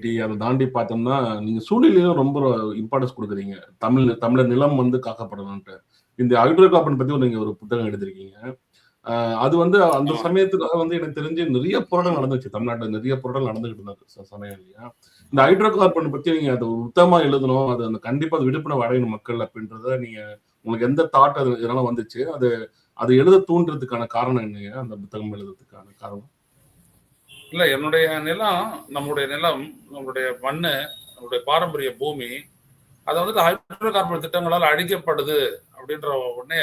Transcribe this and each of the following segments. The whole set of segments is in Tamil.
சொசைட்டி அதை தாண்டி பார்த்தோம்னா நீங்க சூழ்நிலையும் ரொம்ப இம்பார்ட்டன்ஸ் கொடுக்குறீங்க. தமிழர் நிலம் வந்து காக்கப்படணும்ட்டு. இந்த ஹைட்ரோ கார்பன் பத்தி நீங்க ஒரு புத்தகம் எடுத்திருக்கீங்க. அது வந்து அந்த ஆமா. சமயத்துக்காக வந்து எனக்கு தெரிஞ்சு நிறைய போராட்டம் நடந்துச்சு. தமிழ்நாட்டுல நிறைய போராட்டம் நடந்துகிட்டு இருந்தது சமயம் இல்லையா? இந்த ஹைட்ரோ கார்பன் பத்தி நீங்க அதை உத்தமா எழுதணும். அது அந்த கண்டிப்பா அது விழிப்புணர்வு அடையணும் மக்கள் அப்படின்றத நீங்க உங்களுக்கு எந்த தாட் அது இதெல்லாம் வந்துச்சு? அது அது எழுத தூண்டுறதுக்கான காரணம் என்னங்க? அந்த புத்தகம் எழுதுறதுக்கான காரணம்? இல்ல என்னுடைய நிலம், நம்முடைய நிலம், நம்முடைய மண்ணு, நம்முடைய பாரம்பரிய பூமி, அது வந்துட்டு ஹைட்ரோ கார்பன் திட்டங்களால் அழிக்கப்படுது அப்படின்ற உடனே,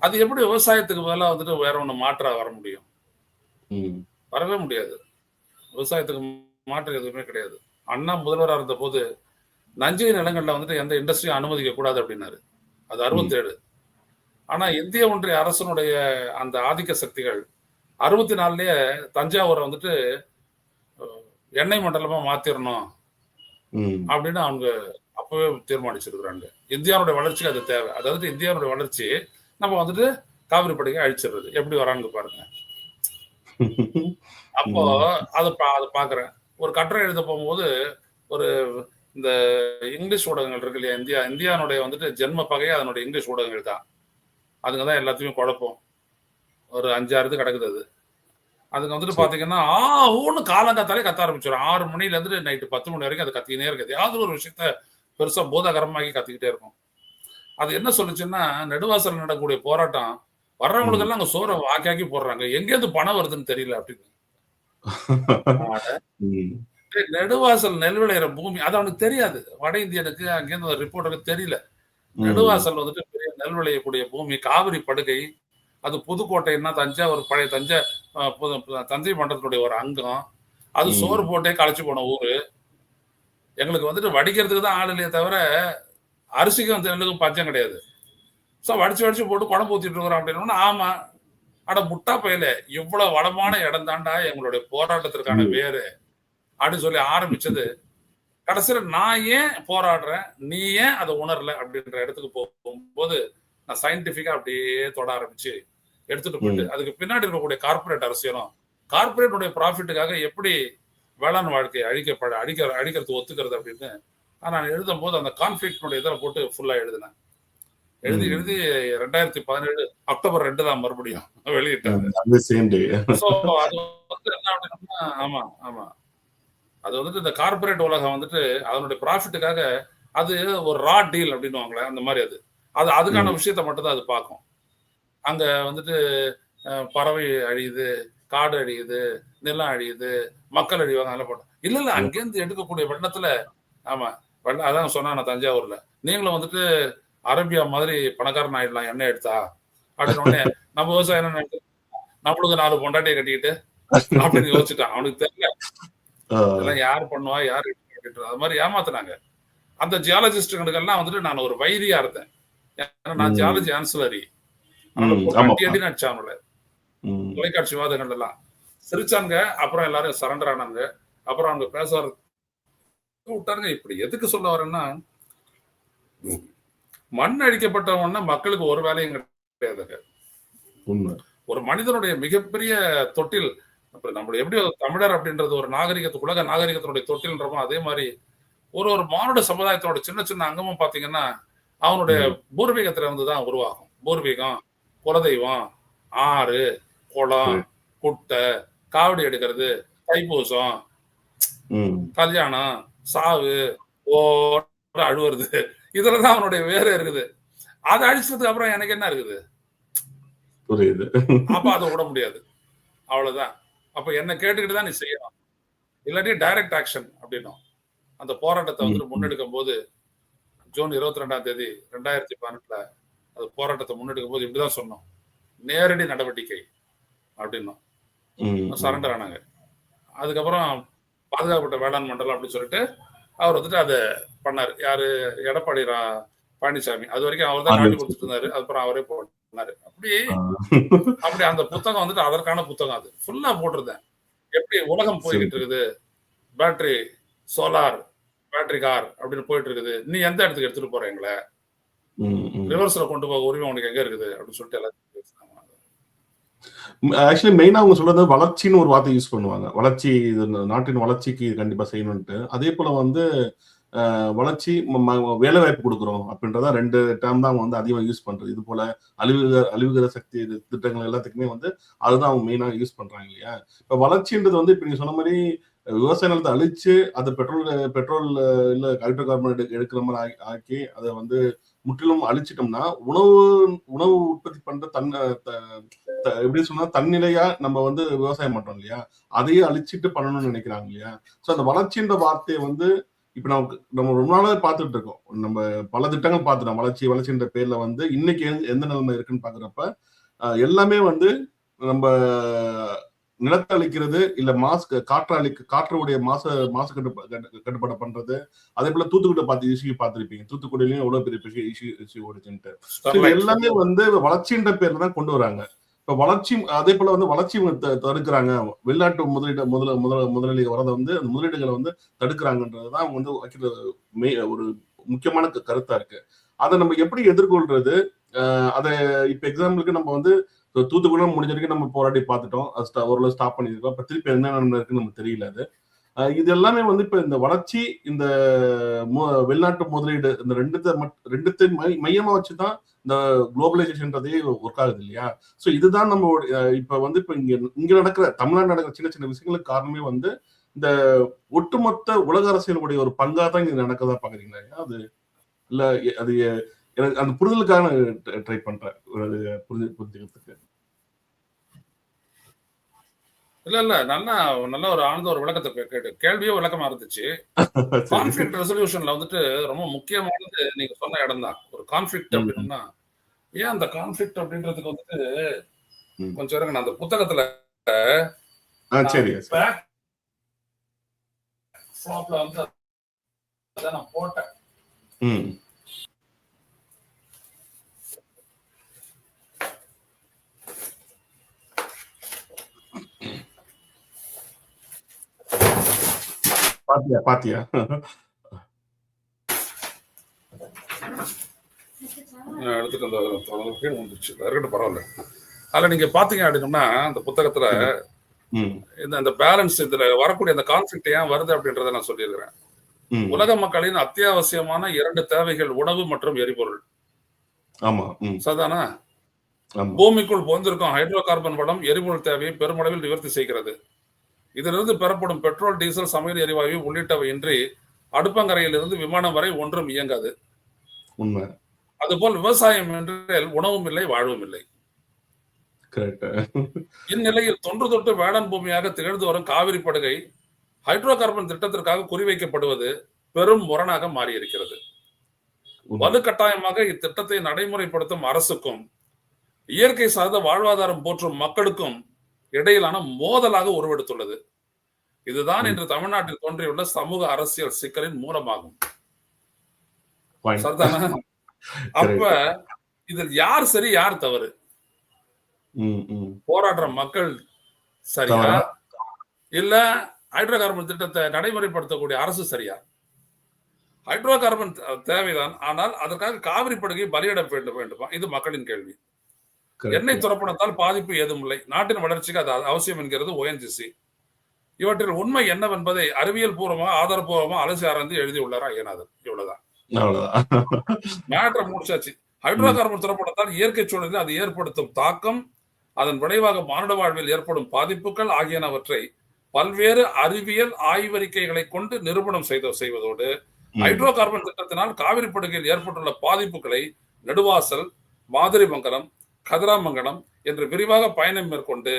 அது எப்படி விவசாயத்துக்கு பதிலா வந்துட்டு வேற ஒண்ணு மாற்றா வர முடியும்? வரவே முடியாது. விவசாயத்துக்கு மாற்று எதுவுமே கிடையாது. அண்ணா முதல்வரா இருந்தபோது, நஞ்சை நிலங்கள்ல வந்துட்டு எந்த இண்டஸ்ட்ரியும் அனுமதிக்க கூடாது அப்படின்னாரு. அது 67. ஆனா இந்திய ஒன்றிய அரசனுடைய அந்த ஆதிக்க சக்திகள் 64லயே தஞ்சாவூரை வந்துட்டு எண்ணெய் மண்டலமா மாத்திரணும் அப்படின்னு அவங்க அப்பவே தீர்மானிச்சிருக்கிறாங்க. இந்தியாவுடைய வளர்ச்சிக்கு அது தேவை. அதாவது இந்தியாவுடைய வளர்ச்சி நம்ம வந்துட்டு காவிரி படுகை அழிச்சிடுறது. எப்படி வராங்க பாருங்க. அப்போ அதை பாக்குறேன். ஒரு கட்டுரை எழுத போகும்போது ஒரு இந்த இங்கிலீஷ் ஊடகங்கள் இருக்கு இல்லையா, இந்தியானுடைய வந்துட்டு ஜென்ம பகையே அதனுடைய இங்கிலீஷ் ஊடகங்கள் தான். அதுங்கதான் எல்லாத்தையும் குழப்பம். ஒரு 5-6 இது கிடக்குது அது. அதுக்கு வந்துட்டு பாத்தீங்கன்னா ஊன்னு காலங்காத்தாலே கத்த ஆரம்பிச்சிடும். 6 மணில இருந்து நைட்டு 10 மணி வரைக்கும் அது கத்திக்கினே இருக்குது. ஏதாவது ஒரு விஷயத்த பெருசா போதாகரமாகி கத்திக்கிட்டே இருக்கும். அது என்ன சொல்லுச்சுன்னா, நெடுவாசல் நடக்கக்கூடிய போராட்டம் வர்றவங்களுக்கு எல்லாம் அங்க சோறை வாக்கி போடுறாங்க. எங்கேருந்து பணம் வருதுன்னு தெரியல அப்படின்னு. நெடுவாசல் நெல் விளையிற பூமி அது அவனுக்கு தெரியாது. வட இந்தியனுக்கு அங்கேருந்து ரிப்போர்ட்டருக்கு தெரியல. நெடுவாசல் வந்துட்டு பெரிய நெல் விளையக்கூடிய பூமி, காவிரி படுகை, அது புதுக்கோட்டைன்னா தஞ்சாவூர் பழைய தஞ்சை மண்டலத்துடைய ஒரு அங்கம். அது சோறு போட்டே களைச்சு போன ஊரு. எங்களுக்கு வந்துட்டு வடிக்கிறதுக்கு தான் ஆள் இல்லையே தவிர அரிசிக்கும் நெல்லுக்கும் பஞ்சம் கிடையாது. ஸோ வடிச்சு போட்டு குழம்பு ஊத்திட்டு இருக்கிறோம் அப்படின்னா, ஆமா அட முட்டா பையில இவ்வளவு வளமான இடம் தாண்டா எங்களுடைய போராட்டத்திற்கான வேறு அப்படின்னு சொல்லி ஆரம்பிச்சது. கடைசியில நான் ஏன் போராடுறேன், நீ ஏன் அதை உணரல அப்படின்ற இடத்துக்கு போகும்போது நான் சயின்டிபிக்கா அப்படியே தொட ஆரம்பிச்சு எடுத்துட்டு போயிட்டு அதுக்கு பின்னாடி இருக்கக்கூடிய கார்பரேட் அரசியலும் கார்பரேட்டுடைய ப்ராஃபிட்டுக்காக எப்படி வேளாண் வாழ்க்கையை அழிக்கிறது ஒத்துக்கிறது அப்படின்னு நான் எழுதும் போது அந்த கான்ஃபிளிக்டுடைய இதில் போட்டு ஃபுல்லா எழுதினேன். எழுதி 2017 அக்டோபர் 2 தான் மறுபடியும் வெளியிட்டாங்க. ஆமா ஆமா அது வந்துட்டு இந்த கார்பரேட் உலகம் வந்துட்டு அதனுடைய ப்ராஃபிட்டுக்காக அது ஒரு ரா டீல் அப்படின்னு அந்த மாதிரி அது அதுக்கான விஷயத்த மட்டும் தான் அது பார்க்கும். அங்க வந்துட்டு பறவை அழியுது, காடு அழியுது, நிலம் அழியுது, மக்கள் அழிவாங்க அதெல்லாம் போட்டோம். இல்ல அங்கேருந்து எடுக்கக்கூடிய வெள்ளத்துல ஆமா அதான் சொன்னா நான் தஞ்சாவூர்ல நீங்களும் வந்துட்டு அரேபியா மாதிரி பணக்காரன் ஆயிடலாம் எண்ணெய் எடுத்தா அப்படின்னு உடனே நம்ம விவசாயம் நம்மளுக்கு 4 பொண்டாட்டியை கட்டிக்கிட்டு அப்படின்னு யோசிச்சுட்டான். அவனுக்கு தெரியல இதெல்லாம் யார் பண்ணுவா யாரு அது மாதிரி ஏமாத்தினாங்க. அந்த ஜியாலஜிஸ்டுகளுக்கெல்லாம் வந்துட்டு நான் ஒரு வைரியா இருந்தேன். ஏன்னா நான் ஜியாலஜி ஆன்சிலரி அடிச்சானுல தொலைக்காட்சி விவாதங்கள் எல்லாம் சிரிச்சாங்க. அப்புறம் எல்லாரும் சரண்டர் ஆனாங்க. அப்புறம் அவங்க பேச விட்டாருங்க. இப்படி எதுக்கு சொல்ல வரேன்னா, மண் அழிக்கப்பட்டவன்னா மக்களுக்கு ஒரு வேலையும் கிடையாதுங்க. ஒரு மனிதனுடைய மிகப்பெரிய தொட்டில் நம்மளுடைய எப்படி தமிழர் அப்படின்றது ஒரு நாகரிகத்துக்கு உலக நாகரிகத்தினுடைய தொட்டில்ன்றமோ அதே மாதிரி ஒரு மானுட சமுதாயத்தோட சின்ன சின்ன அங்கமும் பாத்தீங்கன்னா அவனுடைய பூர்வீகத்துல வந்துதான் உருவாகும். பூர்வீகம், குலதெய்வம், ஆறு, குளம், குட்டை, காவடி எடுக்கிறது, தைப்பூசம், கல்யாணம், சாவு, அழுவுறது, இதுலதான் அவனுடைய வேற இருக்குது. அதை அழிச்சதுக்கு அப்புறம் எனக்கு என்ன இருக்குது? அப்ப அதை விட முடியாது. அவ்வளவுதான். அப்ப என்ன கேட்டுக்கிட்டு தான் நீ செய்யணும். இல்லாட்டி டைரக்ட் ஆக்ஷன் அப்படின்னும். அந்த போராட்டத்தை வந்து முன்னெடுக்கும் போது ஜூன் 22ஆம் தேதி 2018 அது போராட்டத்தை முன்னெடுக்கும் போது இப்படிதான் சொன்னோம். நேரடி நடவடிக்கை அப்படின்னும். சரண்டர் ஆனாங்க. அதுக்கப்புறம் பாதுகாக்கப்பட்ட வேளாண் மண்டலம் அப்படின்னு சொல்லிட்டு அவர் வந்துட்டு அதை பண்ணாரு. யாரு? எடப்பாடி பழனிசாமி. அது வரைக்கும் அவர் தான் காட்டி கொடுத்துட்டு இருந்தாரு. அதுக்கப்புறம் அவரே போட்டாரு. அப்படி அந்த புத்தகம் வந்துட்டு அதற்கான புத்தகம். அது ஃபுல்லா போட்டிருந்தேன். எப்படி உலகம் போய்கிட்டு இருக்குது, பேட்டரி, சோலார், பேட்டரி கார் அப்படின்னு போயிட்டு இருக்குது. நீ எந்த இடத்துக்கு எடுத்துட்டு போற எங்களை? ரிவர்ஸ்ல கொண்டு போக உரிமை உனக்கு எங்க இருக்குது அப்படின்னு சொல்லிட்டு எல்லாத்தையும் ஆக்சுவலி மெயினா அவங்க சொல்றது வளர்ச்சின்னு ஒரு வார்த்தை யூஸ் பண்ணுவாங்க. வளர்ச்சி இது நாட்டின் வளர்ச்சிக்கு கண்டிப்பா செய்யணுன்ட்டு. அதே போல வந்து வளர்ச்சி வேலைவாய்ப்பு குடுக்குறோம் அப்படின்றதா 2 டேர்ம் தான் அவங்க வந்து அதிகமா யூஸ் பண்றது. இது போல அழிவுகர சக்தி திட்டங்கள் எல்லாத்துக்குமே வந்து அதுதான் அவங்க மெயினா யூஸ் பண்றாங்க இல்லையா? இப்ப வளர்ச்சின்றது வந்து இப்ப நீங்க சொன்ன மாரி விவசாய நிலத்த அழிச்சு அத பெட்ரோல் இல்ல ஹைட்ரோ கார்பன் எடுக்கிற மாரி ஆக்கி அத வந்து முற்றிலும் அழிச்சிட்டோம்னா, உணவு உணவு உற்பத்தி பண்ற எப்படி சொன்னா தன்னிலையா நம்ம வந்து விவசாயம் பண்றோம் இல்லையா? அதையே அழிச்சிட்டு பண்ணணும்னு நினைக்கிறாங்க இல்லையா? சோ அந்த வளர்ச்சின்ற வார்த்தைய வந்து இப்ப நம்ம ரொம்ப நாளாவே பார்த்துட்டு இருக்கோம். நம்ம பல திட்டங்கள் பார்த்துட்டோம். வளர்ச்சின்ற பேர்ல வந்து இன்னைக்கு எந்த நிலைமை இருக்குன்னு பார்க்குறப்ப, எல்லாமே வந்து நம்ப நிலத்த அழிக்கிறது, இல்ல காற்றுடைய மாசு கட்டுப்பாடு பண்றது. அதேபோல தூத்துக்குடியில இஷ்யூ பார்த்திருப்பீங்க. தூத்துக்குடியிலயும் எவ்வளவு பெரிய பெரிய இஷ்யூ ஓடுச்சுன்ட்டு. இது ஸ்டெர்லைட். எல்லாமே வந்து வளர்ச்சின்ற பேர்ல தான் கொண்டு வராங்க. இப்ப அதே போல வந்து வளர்ச்சி தடுக்கிறாங்க. வெளிநாட்டு முதலீடு வரத வந்து அந்த முதலீடுகளை வந்து தடுக்கிறாங்கன்றதுதான் அவங்க வந்து வைக்கிற ஒரு முக்கியமான கருத்தா இருக்கு. அதை நம்ம எப்படி எதிர்கொள்றது? அதை இப்ப எக்ஸாம்பிளுக்கு நம்ம வந்து தூத்துக்குடி முடிஞ்ச வரைக்கும் நம்ம போராடி பார்த்துட்டோம். ஓரளவு ஸ்டாப் பண்ணிருக்கோம். இப்ப திருப்பி என்ன இருக்குன்னு நமக்கு தெரியல அது. இது எல்லாமே வந்து இப்ப இந்த வளர்ச்சி, இந்த வெளிநாட்டு முதலீடு இந்த ரெண்டுத்தையும் மையமா வச்சுதான் இந்த குளோபலைசேஷன்றதே ஒர்க் ஆகுது இல்லையா? சோ இதுதான் நம்ம இப்ப வந்து இப்ப இங்க நடக்கிற தமிழ்நாடு நடக்கிற சின்ன சின்ன விஷயங்களுக்கு காரணமே வந்து இந்த ஒட்டுமொத்த உலக அரசியலுடைய ஒரு பங்கா தான் இங்க நடக்கதா பாக்குறீங்களா? அது இல்ல அது எனக்கு அந்த புரிதலுக்காக ட்ரை பண்றேன். புரிஞ்சுக்கிறதுக்கு. இல்ல நல்ல ஒரு ஆழ்ந்த ஒரு விளக்கத்தை கேட்டு கேள்வியே விளக்கமா இருந்துச்சு. கான்ஃபிளிக்ட் ரெசல்யூஷன்ல வந்துட்டு ரொம்ப முக்கியமானது நீங்க சொன்ன இடம் தான். ஒரு கான்ஃபிளிக்ட் அப்படின்னா ஏன் அந்த கான்ஃபிளிக்ட் அப்படின்றதுக்கு வந்துட்டு கொஞ்சம் இருங்க. நான் அந்த புத்தகத்துல பேக் ஃபிளாப்ல வந்து அதான் நான் போட்டேன். பாத்தியா எடுத்துட்டு வந்துச்சு. இருக்கட்டும், பரவாயில்ல. அதுல நீங்க பாத்தீங்க அப்படின்னா அந்த புத்தகத்துல இந்த பேலன்ஸ் இதுல வரக்கூடிய அந்த கான்ஃபிளிக்ட் ஏன் வருது அப்படின்றத நான் சொல்லியிருக்கிறேன். உலக மக்களின் அத்தியாவசியமான 2 தேவைகள் உணவு மற்றும் எரிபொருள். சரிதானா? பூமிக்குள் பொந்திருக்கும் ஹைட்ரோ கார்பன் வளம் எரிபொருள் தேவையை பெருமளவில் நிவர்த்தி செய்கிறது. இதிலிருந்து பெறப்படும் பெட்ரோல், டீசல், சமையல் எரிவாயு உள்ளிட்டவை இன்றி அடுப்பங்கரையிலிருந்து விமானம் வரை ஒன்றும் இயங்காது. அதுபோல் விவசாயம் என்றால் உணவும் இல்லை, வாழ்வும் இல்லை. இந்நிலையில் தொன்று தொட்டு வேளாண் பூமியாக திகழ்ந்து வரும் காவிரி படுகை ஹைட்ரோ கார்பன் திட்டத்திற்காக குறிவைக்கப்படுவது பெரும் முரணாக மாறியிருக்கிறது. வலுக்கட்டாயமாக இத்திட்டத்தை நடைமுறைப்படுத்தும் அரசுக்கும் இயற்கை சார்ந்த வாழ்வாதாரம் போற்றும் மக்களுக்கும் இடையிலான மோதலாக உருவெடுத்துள்ளது. இதுதான் இன்று தமிழ்நாட்டில் தோன்றியுள்ள சமூக அரசியல் சிக்கலின் மூலமாகும். அப்ப இதில் யார் சரி யார் தவறு? போராடுற மக்கள் சரியா, இல்ல ஹைட்ரோ கார்பன் திட்டத்தை நடைமுறைப்படுத்தக்கூடிய அரசு சரியா? ஹைட்ரோ கார்பன் தேவைதான், ஆனால் அதற்காக காவிரி படுகை பலியிட வேண்டுமா? இது மக்களின் கேள்வி. எண்ணெய் துறப்பணத்தால் பாதிப்பு ஏதும் இல்லை, நாட்டின் வளர்ச்சிக்கு அது அவசியம் என்கிறது ONGC. இவற்றில் உண்மை என்னவென்பதை அறிவியல் பூர்வமா ஆதாரபூர்வமா அலசி ஆராய்ந்து எழுதியுள்ளாரா ஐயநாதன். இவ்வளவுதான் மேட்டர் முடிச்சாச்சு. ஹைட்ரோ கார்பன் துறப்பணத்தால் இயற்கை சூழலில் அது ஏற்படுத்தும் தாக்கம், அதன் விளைவாக மானுட வாழ்வில் ஏற்படும் பாதிப்புகள் ஆகியனவற்றை பல்வேறு அறிவியல் ஆய்வறிக்கைகளை கொண்டு நிரூபணம் செய்வதோடு ஹைட்ரோ கார்பன் திட்டத்தினால் காவிரி படுகையில் ஏற்பட்டுள்ள பாதிப்புகளை நெடுவாசல், மாதிரிமங்கலம், கதிராமங்கலம் என்று விரிவாக பயணம் மேற்கொண்டு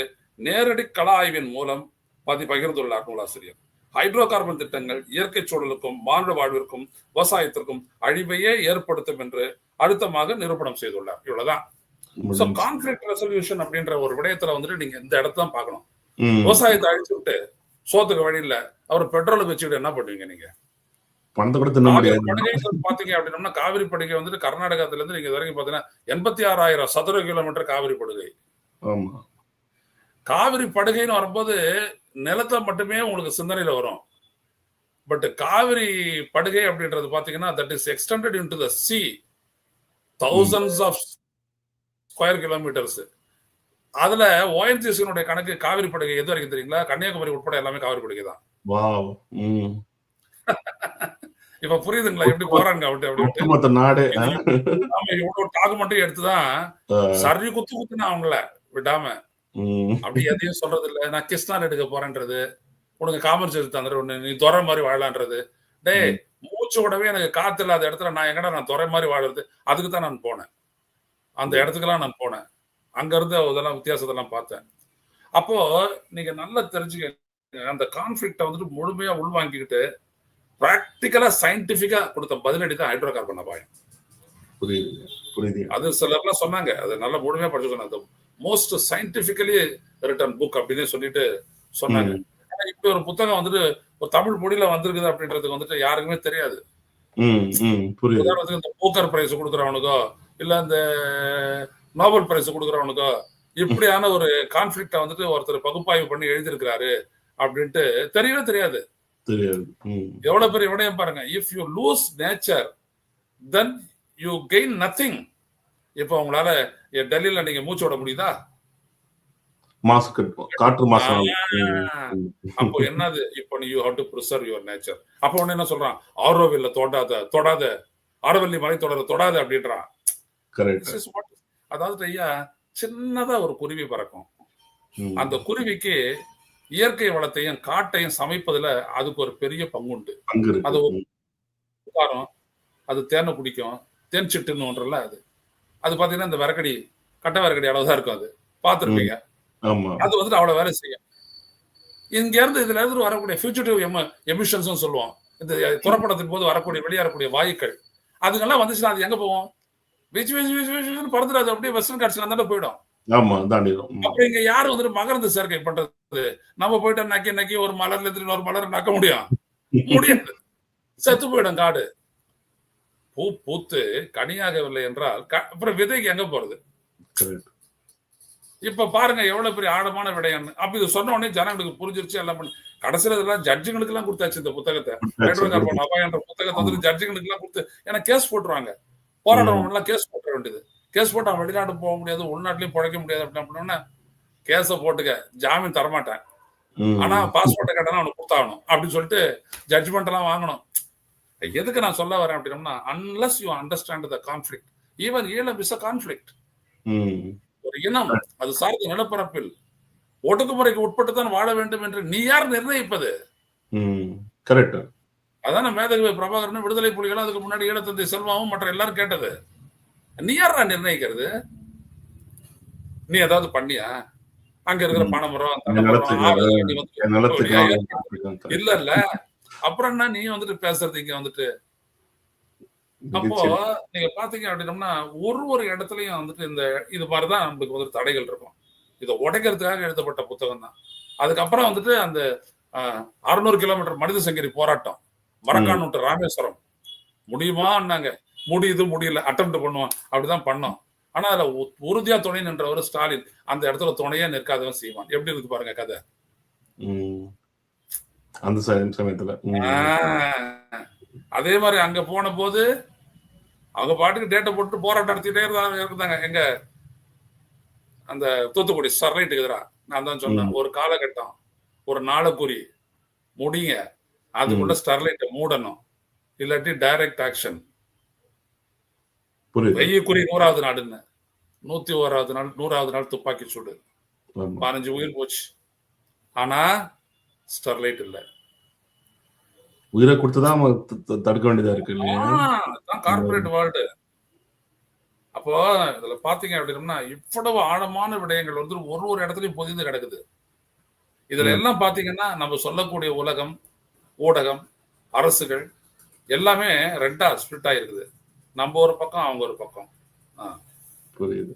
நேரடி கள ஆய்வின் மூலம் பகிர்ந்துள்ளார் நூலாசிரியர். ஹைட்ரோ கார்பன் திட்டங்கள் இயற்கை சூழலுக்கும் மானுட வாழ்விற்கும் விவசாயத்திற்கும் அழிவையே ஏற்படுத்தும் என்று அழுத்தமாக நிரூபணம் செய்துள்ளார். இவ்வளவுதான். கான்ஃபிளிக்ட் ரெசல்யூஷன் அப்படின்ற ஒரு விடயத்துல வந்துட்டு நீங்க இந்த இடத்தான் பார்க்கணும். விவசாயத்தை அழிச்சு விட்டு சோத்துக்கு வழி இல்ல, அவர் பெட்ரோலுக்கு வச்சுக்கிட்டு என்ன பண்ணுவீங்க? நீங்க பாத்தீங்க அப்படின்னா காவிரி படுகை வந்துட்டு கர்நாடகத்துல இருந்து நீங்க வரைக்கும் பாத்தீங்கன்னா 86,000 சதுர கிலோமீட்டர் காவிரி படுகை. காவிரி படுகைன்னு வரும்போது நிலத்தை மட்டுமே உங்களுக்கு சிந்தனையில வரும். பட் காவிரி படுகை அப்படின்றது பாத்தீங்கன்னா that is extended into the sea, thousands of square kilometres. அதுல ஓஎன்ஜிசியினுடைய கணக்கு காவிரி படுகை எது வரைக்கும் தெரியுங்களா? கன்னியாகுமரி உட்பட எல்லாமே காவிரி படுகை தான். வாவ். இப்ப புரியுதுங்களா எப்படி போறாங்க அப்படின்ட்டு? ஒட்டுமொத்த நாடு. நாம இவ்வளவு டாக்குமெண்ட்டும் எடுத்துதான் சரி குத்துனா அவங்கள விடாம அப்படி எதையும் சொல்றது இல்ல. நான் கிருஷ்ணார் எடுக்க போறேன்றது, உனக்கு காமர்ஸ் எடுத்து தந்துரு, ஒண்ணு நீ துறை மாதிரி வாழலான்றது. டேய், மூச்சு விடவே எனக்கு காத்து இல்லாத இடத்துல நான் எங்கடா நான் துறை மாதிரி வாழறது? அதுக்கு தான் நான் போனேன். அந்த இடத்துக்குலாம் நான் போனேன். அங்க இருந்து இதெல்லாம் வித்தியாசத்தெல்லாம் பார்த்தேன். அப்போ நீங்க நல்லா தெரிஞ்சுக்க, அந்த கான்ஃபிளிக்ட வந்துட்டு முழுமையா உள்வாங்கிக்கிட்டு பிராக்டிக்கலா சயின்டிபிக்கா கொடுத்த பதிலடி தான் ஹைட்ரோ கார்பன் அபாயம். அது சிலர்லாம் சொன்னாங்க, அது நல்லா முழுமையா படிச்சு சொன்னாங்க. மோஸ்ட் சயின்டிபிக்கலி ரிட்டன் புக் அப்படின்னு சொல்லிட்டு சொன்னாங்க. இப்படி ஒரு புத்தகம் வந்துட்டு ஒரு தமிழ் மொழியில வந்திருக்குது அப்படின்றதுக்கு வந்துட்டு யாருக்குமே தெரியாது. உதாரணத்துக்கு இந்த பூக்கர் பிரைஸ் கொடுக்குறவனுக்கோ இல்ல இந்த நோபல் பிரைஸ் கொடுக்குறவனுக்கோ இப்படியான ஒரு கான்ஃபிளிக்ட வந்துட்டு ஒருத்தர் பகுப்பாய்வு பண்ணி எழுதியிருக்கிறாரு அப்படின்ட்டு தெரியவே தெரியாது. எவ்வளவு பெரிய விடயம் பாருங்க. If you lose nature then you gain nothing. இப்ப உங்களால டெல்லியில நீங்க மூச்சு விட முடியுதா? காற்று மாசு. அப்போ என்னது? இப்போ you have to preserve your nature. அப்ப உடனே என்ன சொல்றான்? ஆரோவில்ல தொடாத, ஆரோவல்லி மலை தொடாத அப்படின்றான். அதாவது ஐயா, சின்னதா ஒரு குருவி பறக்கும். அந்த குருவிக்கு இயற்கை வளத்தையும் காட்டையும் சமைப்பதுல அதுக்கு ஒரு பெரிய பங்குண்டு. அது உட்காரும், அது தேனை குடிக்கும், தேன் சிட்டுன்னு ஒன்றல்ல அது. அது பாத்தீங்கன்னா இந்த வரக்கடி, கட்டை வரக்கடி அளவுதான் இருக்கும். அது பார்த்துருப்பீங்க. அது வந்துட்டு அவ்வளவு வேலை செய்யும். இங்க இருந்து இதுல இருந்து வரக்கூடிய ஃபியூஜிட்டிவ் எமிஷன்ஸ் சொல்லுவோம். இந்த புறப்படத்தின் போது வரக்கூடிய வெளியேறக்கூடிய வாயுக்கள் அதுங்கெல்லாம் வந்துச்சுன்னா அது எங்க போவோம்? பறந்துட்டு அது அப்படியே வெஸ்டர்ன் காட்சியில இருந்தாலும் போயிடும். அப்ப இங்க யாரும் வந்துட்டு மகரந்த சேர்க்கை பண்றது? நம்ம போயிட்டு நக்கி ஒரு மலர்ல இருந்து ஒரு மலர் நக்க முடியாது. செத்து போயிடும் காடு. பூ பூத்து கனியாகவில்லை என்றால் அப்புறம் விதைக்கு எங்க போறது? இப்ப பாருங்க எவ்வளவு பெரிய ஆழமான விடயம். அப்ப இது சொன்ன உடனே ஜனங்களுக்கு புரிஞ்சிருச்சு. எல்லாம் பண்ணி கடைசியில இதெல்லாம் ஜட்ஜுங்களுக்கு எல்லாம் கொடுத்தாச்சு. இந்த புத்தகத்தை ஹைட்ரோ கார்பன் அபாயம் என்ற புத்தகத்தை வந்து ஜட்ஜுங்களுக்கு எல்லாம் கொடுத்து ஏன்னா கேஸ் போட்டுருவாங்க. போராடுறவங்க எல்லாம் கேஸ் போட்டுற வேண்டியது. கேஸ் போட்டு அவன் வெளிநாட்டு போக முடியாது, உள்நாட்டிலையும் பிழைக்க முடியாது அப்படின்னா கேஸ போட்டுக்க, ஜாமீன் தரமாட்டேன், ஆனா பாஸ்போர்ட்டை கேட்டாலும் அவனுக்கு கொடுத்தாகணும் அப்படின்னு சொல்லிட்டு ஜட்ஜ்மெண்ட் எல்லாம் வாங்கணும். எதுக்கு நான் சொல்ல வரேன் அப்படின்னா, unless you understand the conflict, even Eelam is a conflict. ஒரு இனம் அது சார்ந்த நிலப்பரப்பில் ஒடுக்குமுறைக்கு உட்பட்டு தான் வாழ வேண்டும் என்று நீ யார் நிர்ணயிப்பது? கரெக்ட். அதான மேதகவி பிரபாகரனும் விடுதலை புலிகளும் அதுக்கு முன்னாடி ஈழத்தந்தை செல்வாவும் மற்ற எல்லாரும் கேட்டது. நீ யாரா நிர்ணயிக்கிறது? நீ ஏதாவது பண்ணியா? அங்க இருக்கிற பனைமரம் இல்ல அப்புறம் என்ன நீ வந்துட்டு பேசுறது இங்க வந்துட்டு? அப்போ நீங்க பாத்தீங்க அப்படின்னம்னா ஒரு இடத்துலயும் வந்துட்டு இந்த இது மாதிரிதான் நம்மளுக்கு வந்துட்டு தடைகள் இருக்கும். இதை உடைக்கிறதுக்காக எழுதப்பட்ட புத்தகம் தான். அதுக்கப்புறம் வந்துட்டு அந்த 600 கிலோமீட்டர் மனித சங்கிலி போராட்டம், மரக்கான் டு ராமேஸ்வரம் முடியுமான்னாங்க. முடியல, அட்டெம்ட் பண்ணுவோம், அப்படிதான் பண்ணோம். ஆனா அதுல உறுதியா துணை நின்றவர் ஸ்டாலின். அந்த இடத்துல துணையா நிற்காதவன் சீமான். எப்படி இருக்கு பாருங்க கதை. அந்த சமயத்துல அதே மாதிரி அங்க போன போது அவங்க பாட்டுக்கு டேட்டை போட்டு போராட்டம் நடத்திட்டே இருந்தாங்க. எங்க அந்த தூத்துக்குடி ஸ்டெர்லைட்டுக்கு எதிராக நான் தான் சொன்னேன், ஒரு காலகட்டம், ஒரு நாளக்குறி முடிங்க, அதுக்குள்ள ஸ்டெர்லைட்டை மூடணும், இல்லாட்டி டைரக்ட் ஆக்ஷன். வெய்யக்குறி 100வது நாடுன்னு 101வது நாள் 100வது நாள் துப்பாக்கி சூடு, 15 உயிர் போச்சு. ஆனா ஸ்டெர்லைட் இல்ல, உயிரை கொடுத்துதான் தடுக்க வேண்டியதா இருக்கு. Corporate world. அப்போ இதுல பாத்தீங்க அப்படின்னா இவ்வளவு ஆழமான விடயங்கள் வந்து ஒரு இடத்துலயும் பொதிந்து கிடக்குது. இதுல எல்லாம் பாத்தீங்கன்னா நம்ம சொல்லக்கூடிய உலகம், ஊடகம், அரசுகள் எல்லாமே ரெண்டா ஸ்பிளிட் ஆயிருக்குது. நம்ம ஒரு பக்கம், அவங்க ஒரு பக்கம். புரியுது.